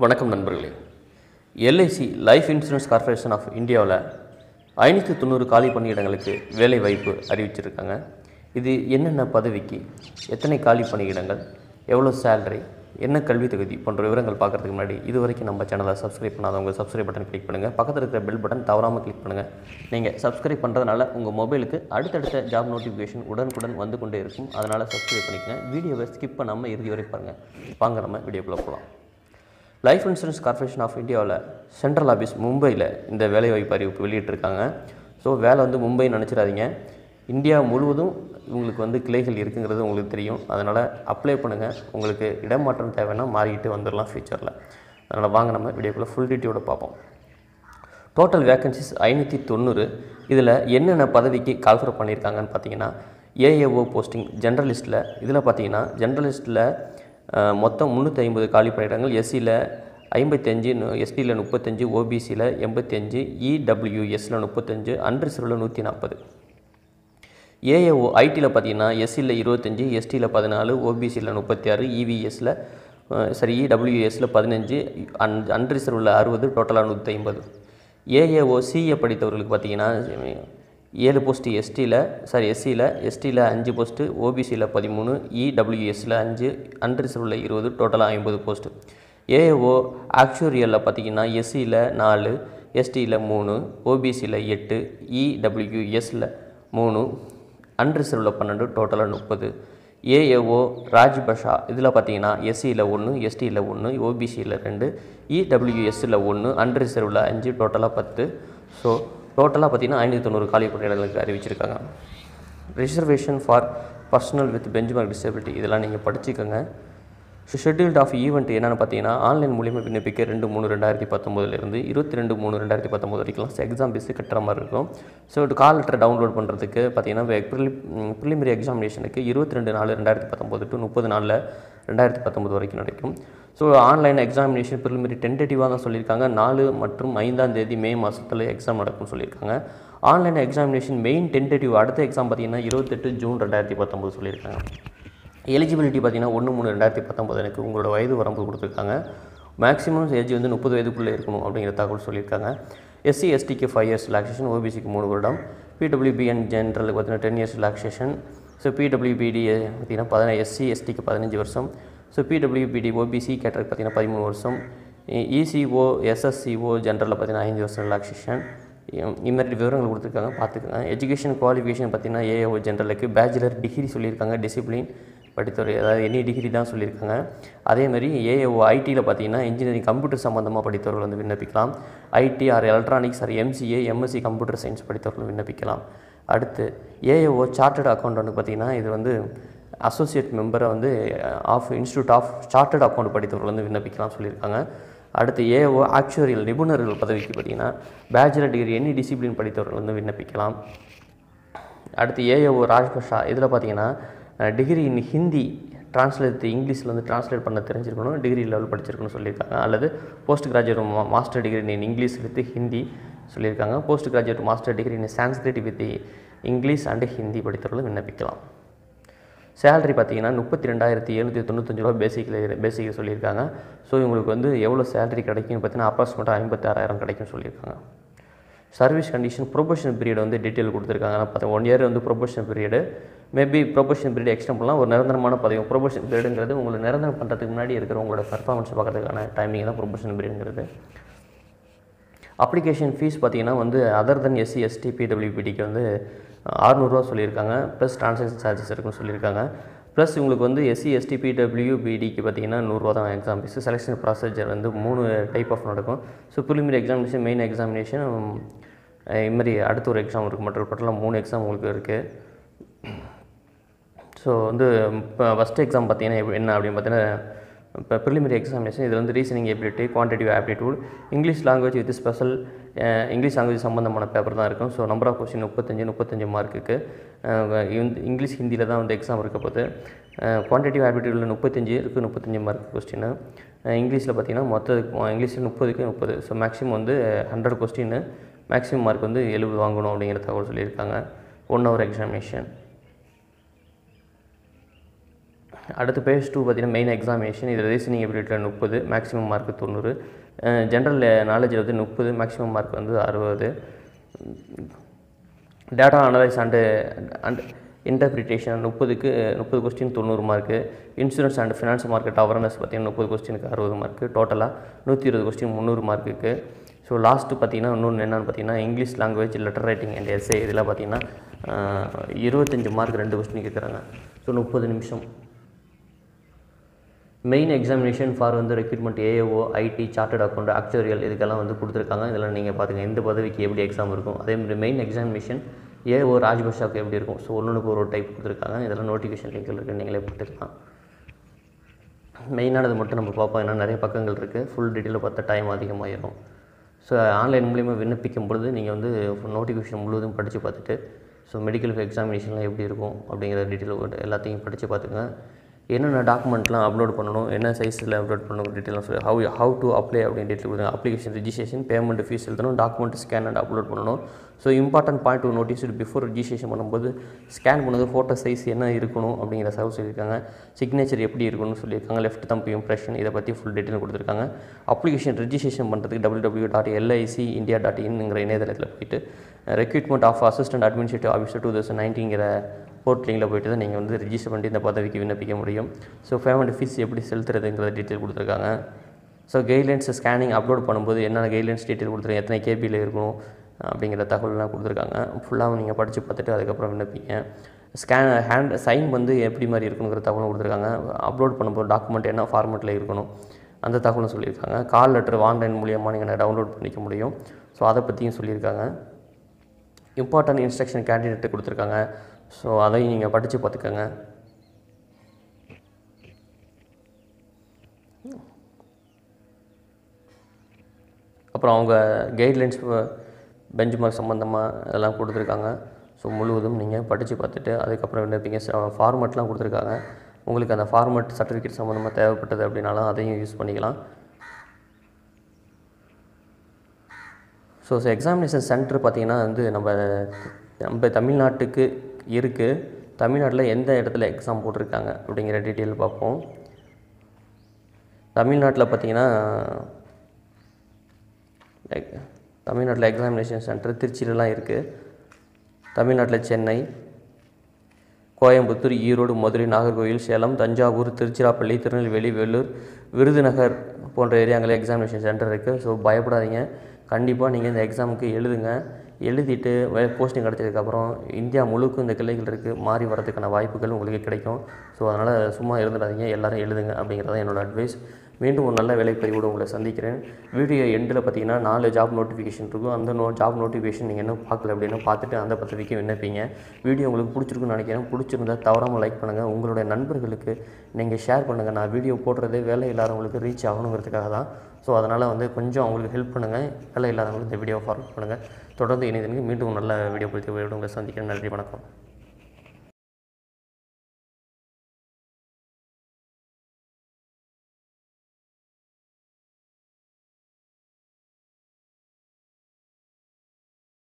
வணக்கம் நண்பர்களே. LIC life insurance corporation of இந்தியாவில் 590 காலி பணியிடங்களுக்கு வேலை வாய்ப்பு அறிவிச்சிருக்காங்க. இது என்னென்ன பதவிக்கு, எத்தனை காலி பணியிடங்கள், எவ்வளோ சேலரி, என்ன கல்வி தகுதி போன்ற விவரங்கள் பார்க்குறதுக்கு முன்னாடி இது வரைக்கும் நம்ம சேனலை சப்ஸ்கிரைப் பண்ணாதவங்க சப்ஸ்கிரைப் பட்டன் கிளிக் பண்ணுங்கள். பக்கத்தில் இருக்கிற பெல் பட்டன் தவறாமல் கிளிக் பண்ணுங்கள். நீங்கள் சப்ஸ்கிரைப் பண்ணுறதுனால உங்கள் மொபைலுக்கு அடுத்தடுத்த ஜாப் நோட்டிஃபிகேஷன் உடனுக்குடன் வந்து கொண்டே இருக்கும். அதனால் சப்ஸ்கிரைப் பண்ணிக்கங்க. வீடியோவை ஸ்கிப் பண்ணாமல் இறுதி வரை பாருங்கள். வாங்க நம்ம வீடியோக்குள்ளே போகலாம். லைஃப் இன்சூரன்ஸ் கார்ப்பரேஷன் ஆஃப் இந்தியாவில் சென்ட்ரல் ஆஃபீஸ் மும்பையில் இந்த வேலைவாய்ப்பு அறிவிப்பு வெளியிட்டிருக்காங்க. ஸோ வேலை வந்து மும்பைன்னு நினச்சிடாதீங்க. இந்தியா முழுவதும் உங்களுக்கு கிளைகள் இருக்குங்கிறது உங்களுக்கு தெரியும். அதனால் அப்ளை பண்ணுங்கள். உங்களுக்கு இடமாற்றம் தேவைன்னா மாறிக்கிட்டு வந்துடலாம் ஃபியூச்சரில். அதனால் வாங்க நம்ம வீடியோக்குள்ளே ஃபுல் டீட்டெயிலோடு பார்ப்போம். Total vacancies 590. இதில் என்னென்ன பதவிக்கு கால்ஃபர் பண்ணியிருக்காங்கன்னு பார்த்தீங்கன்னா, ஏஏஓ போஸ்டிங் ஜென்ரலிஸ்ட்டில். இதில் பார்த்தீங்கன்னா ஜென்ரலிஸ்ட்டில் மொத்தம் 350 காலி பணியிடங்கள். எஸ்சியில் 55, எஸ்டியில் 35, ஓபிசியில் 85, இடபிள்யூஎஸில் 35, அன்ரிசர்வில் 140. ஏஏஓ ஐடியில் பார்த்தீங்கன்னா எஸ்சியில் 25, எஸ்டியில் 14, ஓபிசியில் 36, இவிஎஸில் இடபிள்யூஎஸில் 15, அன்ரிசர்வில் 60, டோட்டலாக 150. ஏஏஓ சிஏ படித்தவர்களுக்கு பார்த்தீங்கன்னா 7 போஸ்ட்டு எஸ்சியில் 5 போஸ்ட்டு, ஓபிசியில் 13, இடபிள்யூஎஸில் 5, அன்ரிசர்வில் 20, டோட்டலாக 50 போஸ்ட்டு. ஏஏஓ ஆக்சுவரியலில் பார்த்தீங்கன்னா எஸ்சியில் 4, எஸ்டியில் 3, ஓபிசியில் 8, இடபிள்யூஎஸில் 3, அன்ரிசர்வில் 12, டோட்டலாக 30. ஏஏஓ ராஜ்பஷா இதில் பார்த்தீங்கன்னா எஸ்சியில் 1, எஸ்டியில் 1, ஓபிசியில் 2, இடபிள்யூஎஸில் 1, அன்ரிசர்வில் 5, டோட்டலாக 10. ஸோ டோட்டலாக பார்த்தீங்கன்னா 590 காலி பணியிடங்களுக்கு அறிவிச்சிருக்காங்க. Reservation for personal with benchmark disability இதெல்லாம் நீங்கள் படிச்சுக்கோங்க. ஷெட்யூல்ட் ஆஃப் ஈவெண்ட் என்னென்னு பார்த்தீங்கன்னா, ஆன்லைன் மூலியமாக விண்ணப்பிக்க 2/3/2019 22/3/2019 வரைக்கும் எக்ஸாம் ஃபீஸ் கட்டுற மாதிரி இருக்கும். ஸோ கால் லெட்டர் டவுன்லோட் பண்ணுறதுக்கு பார்த்தீங்கன்னா ப்ரிலிமினரி எக்ஸாமினேஷனுக்கு 22/4/2019 to 30/4/2019 வரைக்கும் நடக்கும். ஸோ ஆன்லைன் எக்ஸாமினேஷன் ப்ரிலிமினரி டென்டேட்டிவாக தான் சொல்லியிருக்காங்க. 4 மற்றும் 5ஆம் தேதி மே மாதத்தில் எக்ஸாம் நடக்கும்னு சொல்லியிருக்காங்க. ஆன்லைன் எக்ஸாமினேஷன் மெயின் டென்டேட்டிவ் அடுத்த எக்ஸாம் பார்த்தீங்கன்னா 28 ஜூன் 2019 சொல்லியிருக்காங்க. எலிஜிபிலிட்டி பார்த்தீங்கன்னா 1/3/2019 எனக்கு உங்களோட வயது வரம்பு கொடுத்துருக்காங்க. மேக்ஸிமம் ஏஜ் 30 வயதுக்குள்ளே இருக்கணும் அப்படிங்கிற தகவல் சொல்லியிருக்காங்க. எஸ்சி எஸ்டிக்கு 5 இயர்ஸ் ரிலாக்ஸேஷன், ஓபிசிக்கு 3 வருடம், பிடபிள்யூபிஎன் ஜென்ரலுக்கு பார்த்தீங்கன்னா 10 இயர்ஸ் ரிலாக்ஸேஷன். ஸோ பிடபிள்யூபிடி பார்த்தீங்கன்னா எஸ்சி எஸ்டிக்கு 15 வருஷம். ஸோ பிடபிள்யூபிடி ஓபிசி கேட்டருக்கு பார்த்தீங்கன்னா 13 வருஷம். இசிஓ எஸ்எஸ்சிஓ ஜென்ரலில் பார்த்தீங்கன்னா 5 வருஷம் ரிலாக்ஸேஷன். இம்மாதிரி விவரங்கள் கொடுத்துருக்காங்க, பார்த்துக்கோங்க. எஜுகேஷன் குவாலிஃபிகேஷன் பார்த்தீங்கன்னா ஏஓ ஜென்ரலுக்கு பேச்சுலர் டிகிரி சொல்லியிருக்காங்க. டிசிப்ளின் படித்தவர், அதாவது எனி டிகிரி தான் சொல்லியிருக்காங்க. அதேமாதிரி ஏஓ ஐடியில் பார்த்தீங்கன்னா இன்ஜினியரிங் கம்ப்யூட்டர் சம்மந்தமாக படித்தவர்கள் விண்ணப்பிக்கலாம். IT or electronics or MCA MSc computer science படித்தவர்கள் விண்ணப்பிக்கலாம். அடுத்து ஏஓ சார்ட்டர்ட் அக்கௌண்ட் பார்த்தீங்கன்னா இது அசோசியேட் மெம்பரை of institute of chartered account படித்தவர்கள் விண்ணப்பிக்கலாம் சொல்லியிருக்காங்க. அடுத்து ஏஓ ஆக்சுவரியல் நிபுணர்கள் பதவிக்கு பார்த்தீங்கன்னா பேச்சுலர் டிகிரி எனி டிசிப்ளின் படித்தவர்கள் விண்ணப்பிக்கலாம். அடுத்து ஏஓ ராஜ்பஷா இதில் பார்த்தீங்கன்னா டிகிரி இன் ஹிந்தி டிரான்ஸ்லேட் இங்கிலீஷில் டிரான்ஸ்லேட் பண்ண தெரிஞ்சிருக்கணும், டிகிரி லெவல் படிச்சிருக்கணும்னு சொல்லியிருக்காங்க. அல்லது post graduate master degree in English with Hindi சொல்லியிருக்காங்க. Post graduate master degree in Sanskrit with English and Hindi படித்தவர்கள் விண்ணப்பிக்கலாம். சேலரி பார்த்தீங்கன்னா 32,795 ரூபா பேசிக்கில் சொல்லியிருக்காங்க. ஸோ இவங்களுக்கு எவ்வளோ சேலரி கிடைக்கும்னு பார்த்தீங்கன்னா அப்ராக்சிமேட்டாக 56,000 கிடைக்கும்னு சொல்லியிருக்காங்க. Service condition proportion period detail கொடுத்துருக்காங்க. பார்த்தா 1 year proportion period, maybe proportion period extend பண்ணலாம். ஒரு நிரந்தரமான பதவி ப்ரொபோஷன் பீரியடுங்கிறது உங்களை நிரந்தரம் பண்ணுறதுக்கு முன்னாடி இருக்கிற உங்களோட பர்ஃபார்மன்ஸ் பார்க்கறதுக்கான டைமிங் தான் ப்ரொபோஷன் பீரியடுங்கிறது. அப்ளிகேஷன் ஃபீஸ் பார்த்தீங்கன்னா அதர் தென் எஸ்சி எஸ்டி பிடபிள்யூபிடிக்கு 600 ரூபா சொல்லியிருக்காங்க. ப்ளஸ் ட்ரான்சாக்ஷன் சார்ஜஸ் இருக்குன்னு சொல்லியிருக்காங்க. ப்ளஸ் உங்களுக்கு எஸ்சி எஸ்டி பிடபிள்யூபிடிக்கு பார்த்தீங்கன்னா 100 ரூபா தான் exam fees. Selection processor 3 type of நடக்கும். So preliminary examination, main examination, இதுமாதிரி அடுத்த ஒரு எக்ஸாம் இருக்குது. மற்றும் டோட்டலாக 3 எக்ஸாம் உங்களுக்கு இருக்குது. ஸோ இப்போ ஃபஸ்ட் எக்ஸாம் பார்த்தீங்கன்னா என்ன அப்படின்னு பார்த்தீங்கன்னா, இப்போ ப்ரிலிமினரி எக்ஸாமினேஷன் இதில் reasoning ability, quantitative aptitude, English language with special English language சம்மந்தமான பேப்பர் தான் இருக்கும். ஸோ நம்பர் ஆஃப் கொஸ்டின் 35 மார்க்குக்கு. இங்கிலீஷ் ஹிந்தியில் தான் எக்ஸாம் இருக்க போகுது. குவான்டிட்டிவ் ஆப்டிடியூடில் 35 இருக்குது, 35 மார்க் கொஸ்டின். இங்கிலீஷில் பார்த்தீங்கன்னா இங்கிலீஷில் 30க்கு 30. So maximum 100 question, maximum mark 70 வாங்கணும் அப்படிங்கிற தகவல் சொல்லியிருக்காங்க. 1 ஹவர் எக்ஸாமினேஷன். அடுத்து பேஜ் 2 பார்த்தீங்கன்னா மெயின் எக்ஸாமினேஷன். இது ரீசனிங் எபிலிட்டியில் 30, மேக்ஸிமம் மார்க் 90. ஜென்ரல் நாலேஜில் வந்து 30, மேக்ஸிமம் மார்க் வந்து 60. டேட்டா அனலைஸ் அண்டு இன்டர்பிரிட்டேஷன் 30க்கு 30 கொஸ்டின் 90 மார்க்கு. Insurance and finance market awareness பார்த்தீங்கன்னா 30 கொஸ்டினுக்கு 60 மார்க்கு. டோட்டலாக 120 கொஸ்டின் 300 மார்க்குக்கு. ஸோ லாஸ்ட்டு பார்த்தீங்கன்னா இன்னொன்று என்னென்னு பார்த்தீங்கன்னா English language, letter writing and essay இதில் பார்த்தீங்கன்னா 25 மார்க் 2 கொஸ்டின் கேட்குறாங்க. ஸோ 30 நிமிஷம். மெயின் எக்ஸாமினேஷன் ஃபார் வந்து recruitment AO, IT, chartered account, actuarial இதுக்கெல்லாம் வந்து கொடுத்துருக்காங்க. இதெல்லாம் நீங்கள் பார்த்துங்க இந்த பதவிக்கு எப்படி எக்ஸாம் இருக்கும். அதேமாதிரி மெயின் எக்ஸாமினேஷன் ஏஓ ராஜ்பாஷாவுக்கு எப்படி இருக்கும். ஸோ ஒன்றுக்கு ஒரு டைப் கொடுத்துருக்காங்க. இதெல்லாம் நோட்டிஃபிகேஷன் லிங்க் இருக்குது, நீங்களே பார்த்துக்கலாம். மெயினானது மட்டும் நம்ம பார்ப்போம். ஏன்னா நிறைய பக்கங்கள் இருக்குது. ஃபுல் டீட்டெயிலில் பார்த்தா டைம் அதிகமாகிடும். ஸோ ஆன்லைன் மூலிமா விண்ணப்பிக்கும் பொழுது நீங்கள் வந்து நோட்டிஃபிகேஷன் முழுவதும் படித்து பார்த்துட்டு ஸோ மெடிக்கல் எக்ஸாமினேஷன்லாம் எப்படி இருக்கும் அப்படிங்கிற டீட்டெயில் எல்லாத்தையும் படித்து பார்த்துங்க. என்னென்ன டாக்குமெண்ட்லாம் அப்லோட் பண்ணணும், என்ன சைஸில் அப்லோட் பண்ணணும் டீட்டெயிலாம் சொல்லி ஹவு டு அப்ளை அப்படின்னு டீட்டெயில் கொடுங்க. அப்ளிகேஷன் ரெஜிஸ்ட்ரேஷன், பேமெண்ட் ஃபீஸ் எழுதணும், டாக்குமெண்ட் ஸ்கேன் அண்ட் அப்லோட் பண்ணணும். So important point to notice before registration பண்ணும்போது ஸ்கேன் பண்ணது ஃபோட்டோ சைஸ் என்ன இருக்கணும் அப்படிங்கிற சொல்லியிருக்காங்க. சிக்னேச்சர் எப்படி இருக்கணும்னு சொல்லியிருக்காங்க. லெஃப்ட் தம்ப் இம்ப்ரெஷன் இதை பற்றி ஃபுல் டீட்டெயில் கொடுத்துருக்காங்க. அப்ளிகேஷன் ரெஜிஸ்ட்ரேஷன் பண்ணுறதுக்கு www.licindia.in இணையதளத்தில் போயிட்டு recruitment of assistant administrative officer 2019 போர்ட்லிங்கில் போய்ட்டு தான் நீங்கள் வந்து ரிஜிஸ்டர் பண்ணி இந்த பதவிக்கு விண்ணப்பிக்க முடியும். ஸோ பேமெண்ட் ஃபீஸ் எப்படி செலுத்துறதுங்கிற டீட்டெயில் கொடுத்துருக்காங்க. ஸோ கைட்லைன்ஸ் ஸ்கேனிங் அப்லோட் பண்ணும்போது என்னென்ன கைட்லைன்ஸ் டீட்டெயில் கொடுத்துருக்காங்க, எத்தனை கேபியில் இருக்கணும் அப்படிங்கிற தகவல்லாம் கொடுத்துருக்காங்க. ஃபுல்லாக நீங்கள் படித்து பார்த்துட்டு அதுக்கப்புறம் விண்ணப்பிங்க. ஹேண்ட் சைன் வந்து எப்படி மாதிரி இருக்கணுங்கிற தகவலும் கொடுத்துருக்காங்க. அப்லோட் பண்ணும்போது டாக்குமெண்ட் என்ன ஃபார்மெட்டில் இருக்கணும் அந்த தகவலும் சொல்லியிருக்காங்க. கால் லெட்டர் ஆன்லைன் மூலியமாக நீங்கள் டவுன்லோட் பண்ணிக்க முடியும். ஸோ அதை பற்றியும் சொல்லியிருக்காங்க. இம்பார்ட்டன்ட் இன்ஸ்ட்ரக்ஷன் கேண்டிடேட்டு கொடுத்துருக்காங்க. ஸோ அதையும் நீங்கள் படித்து பார்த்துக்கோங்க. அப்புறம் அவங்க கைட்லைன்ஸ் பெஞ்ச் மார்க் சம்மந்தமாக அதெல்லாம் கொடுத்துருக்காங்க. ஸோ முழுவதும் நீங்கள் படித்து பார்த்துட்டு அதுக்கப்புறம் விண்ணப்பிங்க. ஃபார்மெட்லாம் கொடுத்துருக்காங்க. உங்களுக்கு அந்த ஃபார்மெட் சர்டிஃபிகேட் சம்மந்தமாக தேவைப்பட்டது அப்படின்னாலும் அதையும் யூஸ் பண்ணிக்கலாம். ஸோ எக்ஸாமினேஷன் சென்டர் பார்த்திங்கன்னா வந்து நம்ம தமிழ்நாட்டுக்கு இருக்குது. தமிழ்நாட்டில் எந்த இடத்துல எக்ஸாம் போட்டிருக்காங்க அப்படிங்கிற டீட்டெயில் பார்ப்போம். தமிழ்நாட்டில் பார்த்திங்கன்னா தமிழ்நாட்டில் எக்ஸாமினேஷன் சென்டர் திருச்சியிலலாம் இருக்குது. தமிழ்நாட்டில் சென்னை, கோயம்புத்தூர், ஈரோடு, மதுரை, நாகர்கோவில், சேலம், தஞ்சாவூர், திருச்சிராப்பள்ளி, திருநெல்வேலி, வேலூர், விருதுநகர் போன்ற ஏரியாங்களில் எக்ஸாமினேஷன் சென்டர் இருக்குது. ஸோ பயப்படாதீங்க, கண்டிப்பாக நீங்கள் இந்த எக்ஸாமுக்கு எழுதிட்டு போஸ்டிங் கிடச்சதுக்கப்புறம் இந்தியா முழுக்கும் இந்த கிளைகள் இருக்குது, மாறி வரதுக்கான வாய்ப்புகள் உங்களுக்கு கிடைக்கும். ஸோ அதனால் சும்மா இருந்துடாதீங்க, எல்லோரும் எழுதுங்க அப்படிங்கிறதான் என்னோடய அட்வைஸ். மீண்டும் ஒரு நல்ல வேலைப்பதிவோடு உங்களை சந்திக்கிறேன். வீடியோ எண்டில் பார்த்தீங்கன்னா 4 ஜாப் நோட்டிஃபிகேஷன் இருக்கும். அந்த ஜாப் நோட்டிஃபிகேஷன் நீங்கள் இன்னும் பார்க்கல அப்படின்னா பார்த்துட்டு அந்த பதவிக்கு விண்ணப்பிங்க. வீடியோ உங்களுக்கு பிடிச்சிருக்குன்னு நினைக்கிறேன். பிடிச்சிருந்தால் தவறாமல் லைக் பண்ணுங்கள், உங்களுடைய நண்பர்களுக்கு நீங்கள் ஷேர் பண்ணுங்கள். நான் வீடியோ போடுறதே வேலை இல்லாதவங்களுக்கு ரீச் ஆகணுங்கிறதுக்காக தான். ஸோ அதனால் வந்து கொஞ்சம் அவங்களுக்கு ஹெல்ப் பண்ணுங்கள். வேலை இல்லாதவங்களுக்கு இந்த வீடியோவை ஃபார்வர்ட் பண்ணுங்கள். தொடர்ந்து இணைந்திருங்க. மீண்டும் நல்ல வீடியோ குறித்து உங்களை சந்திக்கிறேன். நன்றி, வணக்கம்.